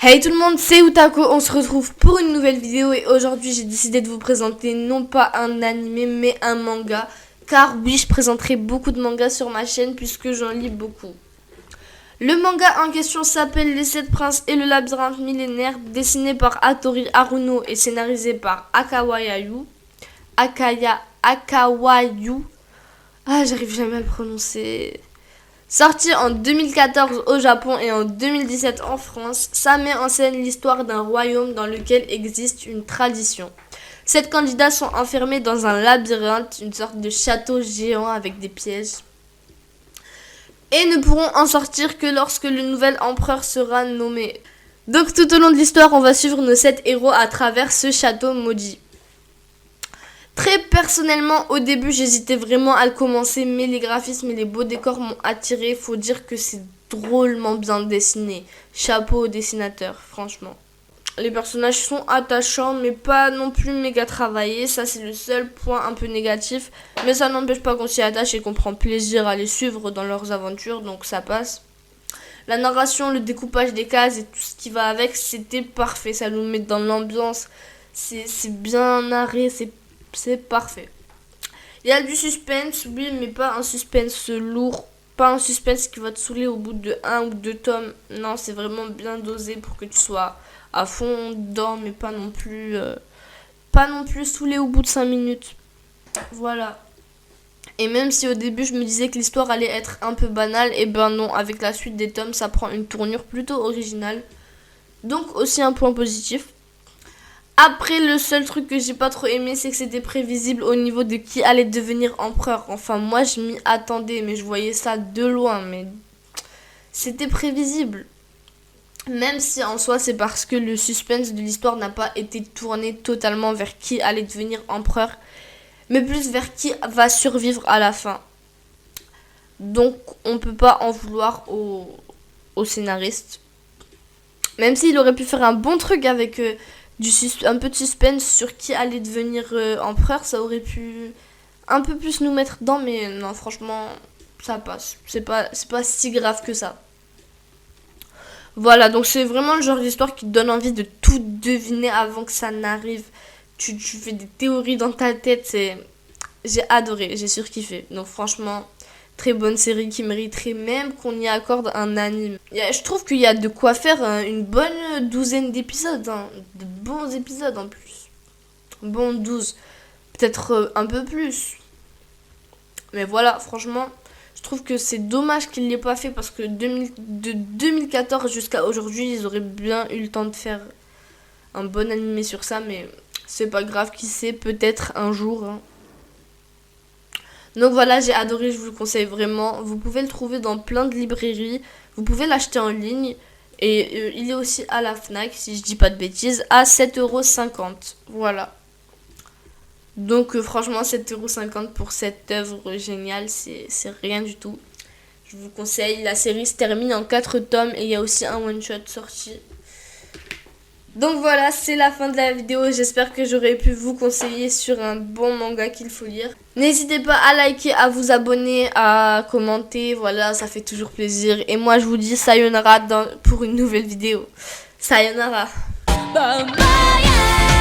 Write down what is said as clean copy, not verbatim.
Hey tout le monde, c'est Utako, on se retrouve pour une nouvelle vidéo et aujourd'hui j'ai décidé de vous présenter non pas un animé mais un manga. Car oui, je présenterai beaucoup de mangas sur ma chaîne puisque j'en lis beaucoup. Le manga en question s'appelle Les 7 Princes et le labyrinthe millénaire, dessiné par Hattori Haruno et scénarisé par Akawayu. Ah, j'arrive jamais à le prononcer. Sorti en 2014 au Japon et en 2017 en France, ça met en scène l'histoire d'un royaume dans lequel existe une tradition. 7 candidats sont enfermés dans un labyrinthe, une sorte de château géant avec des pièges, et ne pourront en sortir que lorsque le nouvel empereur sera nommé. Donc tout au long de l'histoire, on va suivre nos 7 héros à travers ce château maudit. Très personnellement, au début, j'hésitais vraiment à le commencer, mais les graphismes et les beaux décors m'ont attiré. Faut dire que c'est drôlement bien dessiné. Chapeau au dessinateur, franchement. Les personnages sont attachants, mais pas non plus méga travaillés. Ça, c'est le seul point un peu négatif. Mais ça n'empêche pas qu'on s'y attache et qu'on prend plaisir à les suivre dans leurs aventures, donc ça passe. La narration, le découpage des cases et tout ce qui va avec, c'était parfait. Ça nous met dans l'ambiance. C'est bien narré, c'est parfait. Il y a du suspense, oui, mais pas un suspense lourd. Pas un suspense qui va te saouler au bout de 1 ou 2 tomes. Non, c'est vraiment bien dosé pour que tu sois à fond dedans, mais pas non plus saoulé au bout de 5 minutes. Voilà. Et même si au début je me disais que l'histoire allait être un peu banale, et ben non, avec la suite des tomes, ça prend une tournure plutôt originale. Donc aussi un point positif. Après, le seul truc que j'ai pas trop aimé, c'est que c'était prévisible au niveau de qui allait devenir empereur. Enfin, moi, je m'y attendais, mais je voyais ça de loin. Mais c'était prévisible. Même si en soi, c'est parce que le suspense de l'histoire n'a pas été tourné totalement vers qui allait devenir empereur, mais plus vers qui va survivre à la fin. Donc, on peut pas en vouloir au scénariste. Même s'il aurait pu faire un bon truc avec un peu de suspense sur qui allait devenir empereur, ça aurait pu un peu plus nous mettre dedans, mais non, franchement, ça passe. C'est pas si grave que ça. Voilà, donc c'est vraiment le genre d'histoire qui te donne envie de tout deviner avant que ça n'arrive. Tu fais des théories dans ta tête, j'ai adoré, j'ai surkiffé. Donc franchement, très bonne série qui mériterait même qu'on y accorde un anime. Je trouve qu'il y a de quoi faire une bonne douzaine d'épisodes, de bons épisodes en plus. Bon, 12, peut-être un peu plus. Mais voilà, franchement, je trouve que c'est dommage qu'il ne l'ait pas fait parce que de 2014 jusqu'à aujourd'hui, ils auraient bien eu le temps de faire un bon animé sur ça, mais c'est pas grave, qui sait, peut-être un jour. Donc voilà, j'ai adoré, je vous le conseille vraiment. Vous pouvez le trouver dans plein de librairies. Vous pouvez l'acheter en ligne. Et il est aussi à la Fnac, si je dis pas de bêtises, à 7,50 €. Voilà. Donc franchement, 7,50 € pour cette œuvre géniale, c'est rien du tout. Je vous conseille, la série se termine en 4 tomes et il y a aussi un one-shot sorti. Donc voilà, c'est la fin de la vidéo. J'espère que j'aurais pu vous conseiller sur un bon manga qu'il faut lire. N'hésitez pas à liker, à vous abonner, à commenter. Voilà, ça fait toujours plaisir. Et moi, je vous dis sayonara pour une nouvelle vidéo. Sayonara. Bye bye.